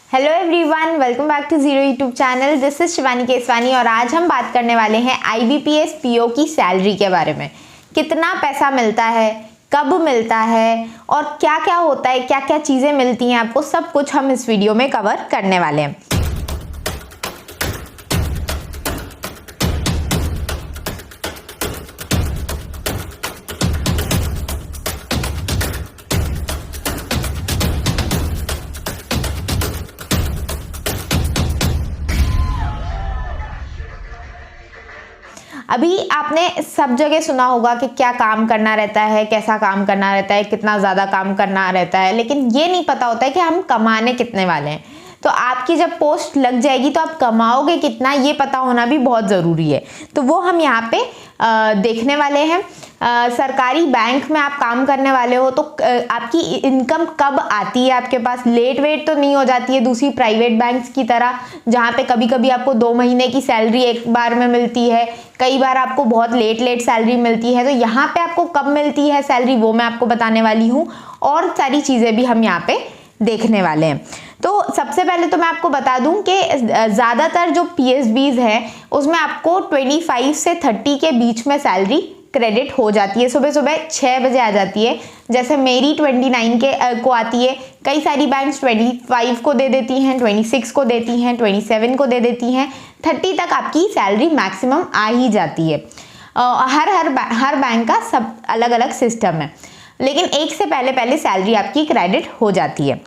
Hello everyone, welcome back to zero YouTube channel. This is Shivani Keswani और आज हम बात करने वाले हैं IBPS PO की सैलरी के बारे में। कितना पैसा मिलता है, कब मिलता है और क्या क्या होता है, क्या क्या चीज़ें मिलती हैं आपको, सब कुछ हम इस वीडियो में कवर करने वाले हैं। अभी आपने सब जगह सुना होगा कि क्या काम करना रहता है, कैसा काम करना रहता है, कितना ज़्यादा काम करना रहता है, लेकिन ये नहीं पता होता है कि हम कमाने कितने वाले हैं। तो आपकी जब पोस्ट लग जाएगी तो आप कमाओगे कितना, ये पता होना भी बहुत ज़रूरी है। तो वो हम यहाँ पे देखने वाले हैं। सरकारी बैंक में आप काम करने वाले हो तो आपकी इनकम कब आती है आपके पास, लेट वेट तो नहीं हो जाती है दूसरी प्राइवेट बैंक्स की तरह, जहाँ पे कभी कभी आपको 2 महीने की सैलरी एक बार में मिलती है, कई बार आपको बहुत लेट सैलरी मिलती है। तो यहाँ पे आपको कब मिलती है सैलरी वो मैं आपको बताने वाली हूँ, और सारी चीज़ें भी हम यहाँ पे देखने वाले हैं। तो सबसे पहले तो मैं आपको बता दूं कि ज़्यादातर जो PSBs हैं उसमें आपको 25 से 30 के बीच में सैलरी क्रेडिट हो जाती है। सुबह सुबह 6 बजे आ जाती है, जैसे मेरी 29 को आती है। कई सारी बैंक्स 25 को दे देती हैं, 26 को देती हैं, 27 को दे देती हैं, 30 तक आपकी सैलरी मैक्सिमम आ ही जाती है। हर बैंक का सब अलग अलग सिस्टम है, लेकिन एक से पहले सैलरी आपकी क्रेडिट हो जाती है,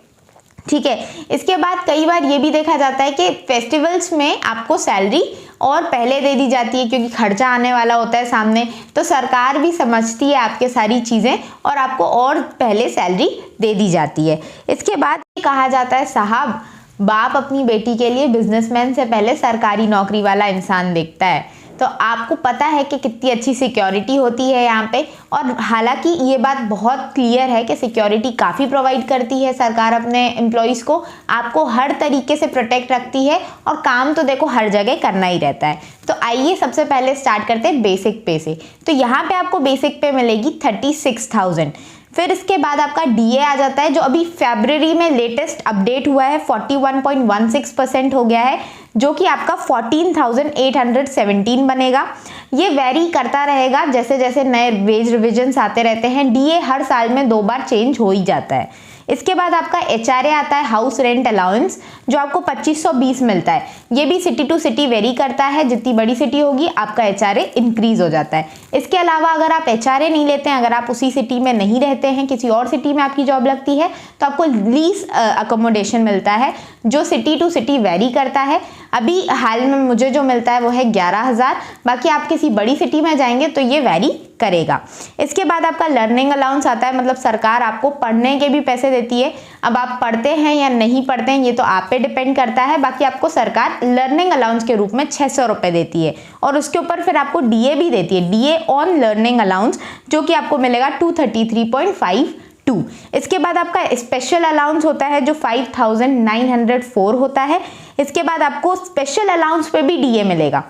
ठीक है। इसके बाद कई बार ये भी देखा जाता है कि फेस्टिवल्स में आपको सैलरी और पहले दे दी जाती है, क्योंकि खर्चा आने वाला होता है सामने, तो सरकार भी समझती है आपके सारी चीज़ें और आपको और पहले सैलरी दे दी जाती है। इसके बाद कहा जाता है साहब, बाप अपनी बेटी के लिए बिजनेसमैन से पहले सरकारी नौकरी वाला इंसान देखता है। तो आपको पता है कि कितनी अच्छी सिक्योरिटी होती है यहाँ पे, और हालांकि ये बात बहुत क्लियर है कि सिक्योरिटी काफ़ी प्रोवाइड करती है सरकार अपने एम्प्लॉयज़ को, आपको हर तरीके से प्रोटेक्ट रखती है, और काम तो देखो हर जगह करना ही रहता है। तो आइए सबसे पहले स्टार्ट करते हैं बेसिक पे से। तो यहाँ पे आपको बेसिक पे मिलेगी 36,000। फिर इसके बाद आपका DA आ जाता है, जो अभी फरवरी में लेटेस्ट अपडेट हुआ है, 41.16% हो गया है, जो कि आपका 14,817 बनेगा। ये वेरी करता रहेगा जैसे जैसे नए वेज रिविजन्स आते रहते हैं। DA हर साल में 2 बार चेंज हो ही जाता है। इसके बाद आपका HRA आता है, हाउस रेंट अलाउंस, जो आपको 2520 मिलता है। ये भी सिटी टू सिटी वेरी करता है, जितनी बड़ी सिटी होगी आपका HRA इंक्रीज हो जाता है। इसके अलावा अगर आप HRA नहीं लेते हैं, अगर आप उसी सिटी में नहीं रहते हैं, किसी और सिटी में आपकी जॉब लगती है, तो आपको लीज अकोमोडेशन मिलता है, जो सिटी टू सिटी वेरी करता है। अभी हाल में मुझे जो मिलता है वो है 11,000, बाकी आप किसी बड़ी सिटी में जाएंगे तो ये वेरी करेगा। इसके बाद आपका लर्निंग अलाउंस आता है, मतलब सरकार आपको पढ़ने के भी पैसे देती है। अब आप पढ़ते हैं या नहीं पढ़ते हैं ये तो आप पे डिपेंड करता है, बाकी आपको सरकार लर्निंग अलाउंस के रूप में 600 रुपये देती है, और उसके ऊपर फिर आपको DA भी देती है, DA ऑन लर्निंग अलाउंस, जो कि आपको मिलेगा 233.52। इसके बाद आपका स्पेशल अलाउंस होता है, जो 5,904 होता है। इसके बाद आपको स्पेशल अलाउंस पे भी DA मिलेगा,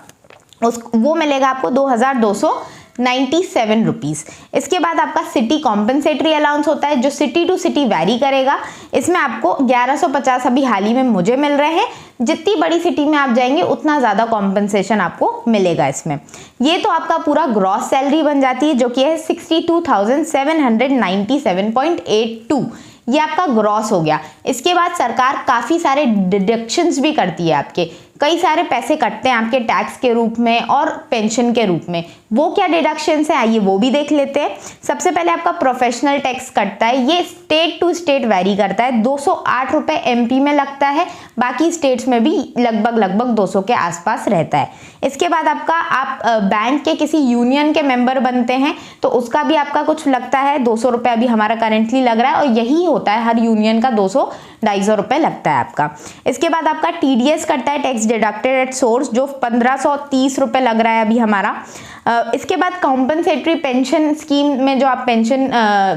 वो मिलेगा आपको 2,297 रुपीज़। इसके बाद आपका सिटी कॉम्पनसेटरी अलाउंस होता है, जो सिटी टू सिटी वैरी करेगा। इसमें आपको 1150 अभी हाल ही में मुझे मिल रहे हैं। जितनी बड़ी सिटी में आप जाएंगे उतना ज़्यादा कॉम्पनसेशन आपको मिलेगा इसमें। ये तो आपका पूरा ग्रॉस सैलरी बन जाती है, जो कि है 62,797.82। ये आपका ग्रॉस हो गया। इसके बाद सरकार काफ़ी सारे डिडक्शंस भी करती है, आपके कई सारे पैसे कटते हैं आपके टैक्स के रूप में और पेंशन के रूप में। वो क्या डिडक्शंस है आइए वो भी देख लेते हैं। सबसे पहले आपका प्रोफेशनल टैक्स कटता है, ये स्टेट टू स्टेट वेरी करता है। 208 रुपये MP में लगता है, बाकी स्टेट्स में भी लगभग 200 के आसपास रहता है। इसके बाद आपका आप बैंक के किसी यूनियन के मेंबर बनते हैं तो उसका भी आपका कुछ लगता है, 200 रुपये अभी हमारा करेंटली लग रहा है, और यही होता है हर यूनियन का 200-250 रुपये लगता है आपका। इसके बाद आपका TDS कटता है, टैक्स डिडक्टेड एट सोर्स, जो 1530 रुपये लग रहा है अभी हमारा। इसके बाद कॉम्पनसेटरी पेंशन स्कीम में जो आप पेंशन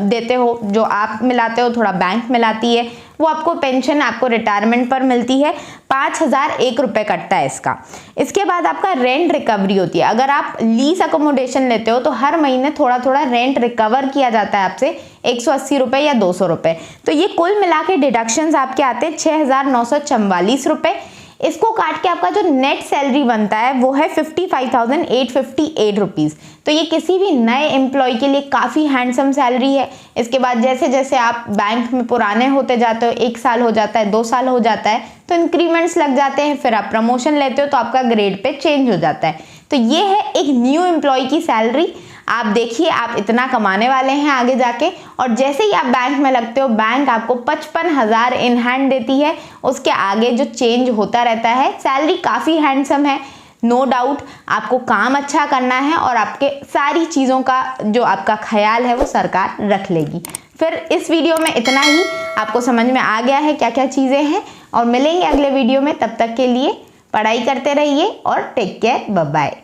देते हो, जो आप मिलाते हो थोड़ा बैंक मिलाती है, वो आपको पेंशन आपको रिटायरमेंट पर मिलती है। 5,001 रुपये कटता है इसका। इसके बाद आपका रेंट रिकवरी होती है। अगर आप लीज अकोमोडेशन लेते हो तो हर महीने थोड़ा थोड़ा रेंट रिकवर किया जाता है आपसे, 180 रुपये या 200 रुपये। तो ये कुल मिला के डिडक्शंस आपके आते हैं 6,944 रुपये। इसको काट के आपका जो नेट सैलरी बनता है वो है 55,858 रुपीज़। तो ये किसी भी नए एम्प्लॉय के लिए काफ़ी हैंडसम सैलरी है। इसके बाद जैसे जैसे आप बैंक में पुराने होते जाते हो, 1 साल हो जाता है, 2 साल हो जाता है, तो इंक्रीमेंट्स लग जाते हैं, फिर आप प्रमोशन लेते हो तो आपका ग्रेड पे चेंज हो जाता है। तो ये है एक न्यू एम्प्लॉय की सैलरी। आप देखिए, आप इतना कमाने वाले हैं आगे जाके, और जैसे ही आप बैंक में लगते हो बैंक आपको 55,000 इन हैंड देती है। उसके आगे जो चेंज होता रहता है। सैलरी काफ़ी हैंडसम है, नो डाउट। आपको काम अच्छा करना है और आपके सारी चीज़ों का जो आपका ख्याल है वो सरकार रख लेगी। फिर इस वीडियो में इतना ही। आपको समझ में आ गया है क्या क्या चीज़ें हैं, और मिलेंगे अगले वीडियो में। तब तक के लिए पढ़ाई करते रहिए और टेक केयर, बाय बाय।